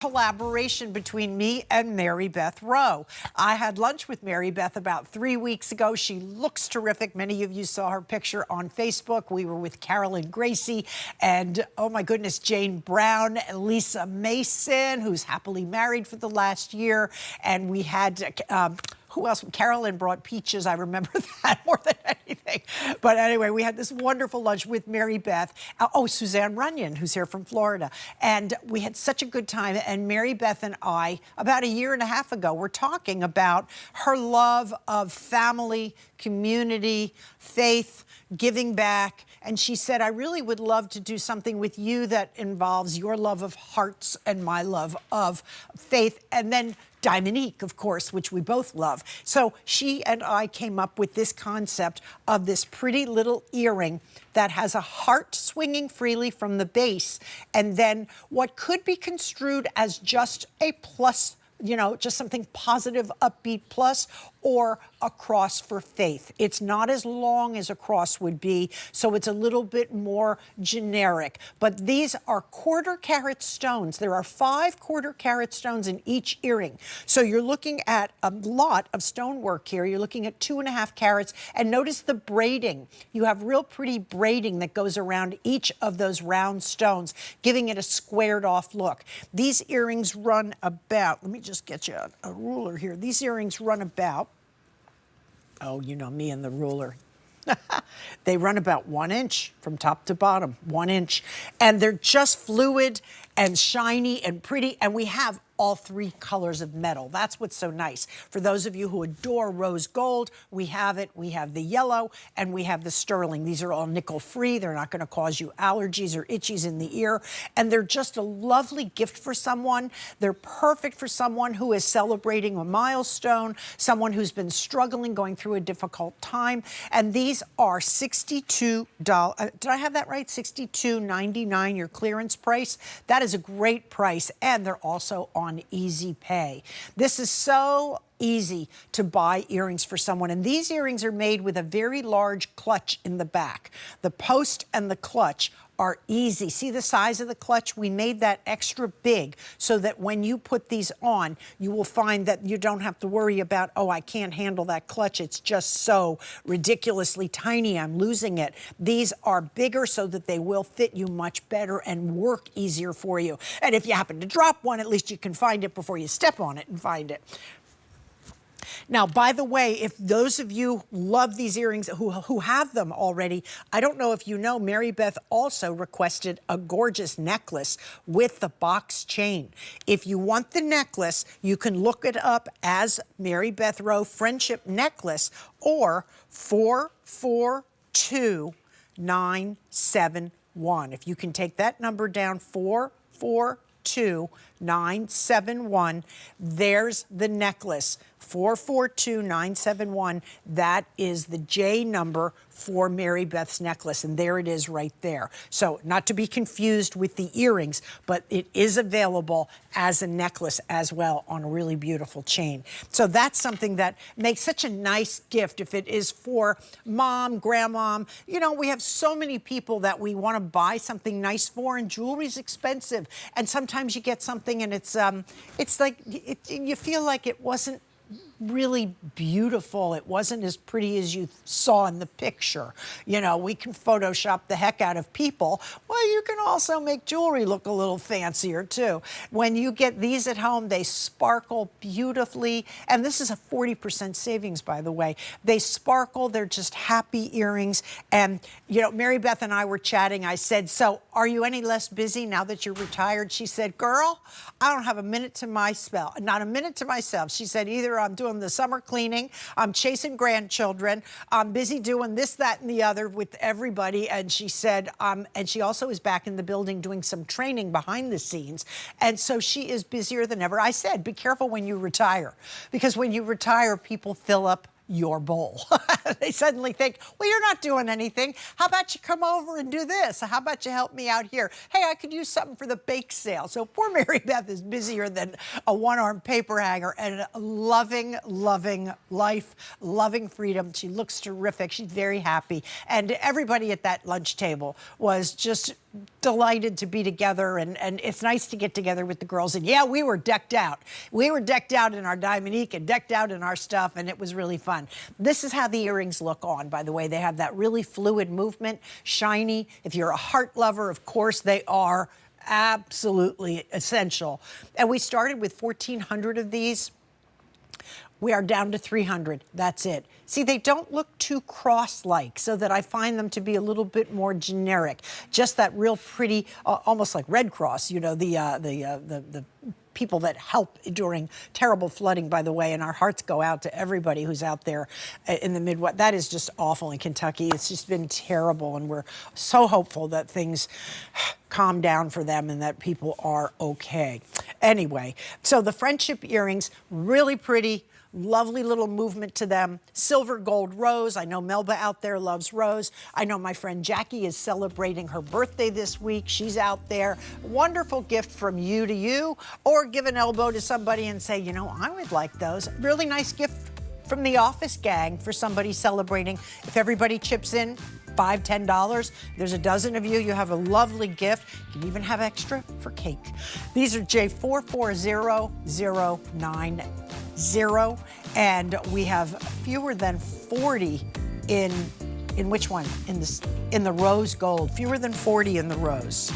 Collaboration between me and Mary Beth Roe. I had lunch with Mary Beth about 3 weeks ago. She looks terrific. Many of you saw her picture on Facebook. We were with Carolyn Gracie and, oh my goodness, Jane Brown, Lisa Mason, who's happily married for the last year. And we had, who else? Carolyn brought peaches. I remember that more than anything. But anyway, we had this wonderful lunch with Mary Beth. Oh, Suzanne Runyon, who's here from Florida. And we had such a good time. And Mary Beth and I, about a year and a half ago, were talking about her love of family, community, faith, giving back. And she said, I really would love to do something with you that involves your love of hearts and my love of faith. And then Diamonique, of course, which we both love. So she and I came up with this concept of this pretty little earring that has a heart swinging freely from the base, and then what could be construed as just a plus, you know, just something positive, upbeat plus, or a cross for faith. It's not as long as a cross would be, so it's a little bit more generic. But these are 1/4 carat stones. There are 5 1/4 carat stones in each earring. So you're looking at a lot of stonework here. You're looking at 2.5 carats. And notice the braiding. You have real pretty braiding that goes around each of those round stones, giving it a squared off look. These earrings run about, let me just get you a ruler here. These earrings run about, oh, you know me and the ruler. They run about 1 inch from top to bottom, 1 inch. And they're just fluid and shiny and pretty. And we have all 3 colors of metal. That's what's so nice. For those of you who adore rose gold, we have it. We have the yellow and we have the sterling. These are all nickel free. They're not going to cause you allergies or itchies in the ear. And they're just a lovely gift for someone. They're perfect for someone who is celebrating a milestone, someone who's been struggling, going through a difficult time. And these are $62. Did I have that right? $62.99, your clearance price. That is a great price. And they're also on easy pay. This is so easy to buy earrings for someone. And these earrings are made with a very large clutch in the back. The post and the clutch are easy. See the size of the clutch? We made that extra big so that when you put these on, you will find that you don't have to worry about, oh, I can't handle that clutch. It's just so ridiculously tiny. I'm losing it. These are bigger so that they will fit you much better and work easier for you. And if you happen to drop one, at least you can find it before you step on it and find it. Now, by the way, if those of you love these earrings who have them already, I don't know if you know, Mary Beth also requested a gorgeous necklace with the box chain. If you want the necklace, you can look it up as Mary Beth Roe Friendship Necklace or 442971. If you can take that number down, 442971, there's the necklace. 442971, that is the J number for Mary Beth's necklace, and there it is right there. So not to be confused with the earrings, but it is available as a necklace as well on a really beautiful chain. So that's something that makes such a nice gift if it is for mom, grandmom. You know, we have so many people that we want to buy something nice for, and jewelry's expensive. And sometimes you get something and it's like, you feel like it wasn't really beautiful. It wasn't as pretty as you saw in the picture. You know, we can Photoshop the heck out of people. Well, you can also make jewelry look a little fancier too. When you get these at home, they sparkle beautifully. And this is a 40% savings, by the way. They sparkle. They're just happy earrings. And, you know, Mary Beth and I were chatting. I said, so are you any less busy now that you're retired? She said, girl, I don't have a minute to myself, not a minute to myself. She said, either I'm doing the summer cleaning, I'm chasing grandchildren, I'm busy doing this, that, and the other with everybody. And she said, and she also is back in the building doing some training behind the scenes. And so she is busier than ever. I said, be careful when you retire, because when you retire, people fill up your bowl. They suddenly think, well, you're not doing anything. How about you come over and do this? How about you help me out here? Hey, I could use something for the bake sale. So poor Mary Beth is busier than a one-armed paper hanger, and loving, loving life, loving freedom. She looks terrific. She's very happy. And everybody at that lunch table was just delighted to be together, and it's nice to get together with the girls. And yeah, we were decked out. We were decked out in our Diamonique and decked out in our stuff, and it was really fun. This is how the earrings look on, by the way. They have that really fluid movement, shiny. If you're a heart lover, of course, they are absolutely essential. And we started with 1,400 of these. We are down to 300. That's it. See, they don't look too cross-like, so that I find them to be a little bit more generic. Just that real pretty, almost like Red Cross, you know, the people that help during terrible flooding, by the way, and our hearts go out to everybody who's out there in the Midwest. That is just awful in Kentucky. It's just been terrible, and we're so hopeful that things calm down for them and that people are okay. Anyway, so the friendship earrings, really pretty. Lovely little movement to them. Silver gold rose. I know Melba out there loves rose. I know my friend Jackie is celebrating her birthday this week. She's out there. Wonderful gift from you to you, or give an elbow to somebody and say, you know, I would like those. Really nice gift from the office gang for somebody celebrating. If everybody chips in, $5, $10. There's a dozen of you. You have a lovely gift. You can even have extra for cake. These are J440090, and we have fewer than 40 in which one? In the rose gold. Fewer than 40 in the rose.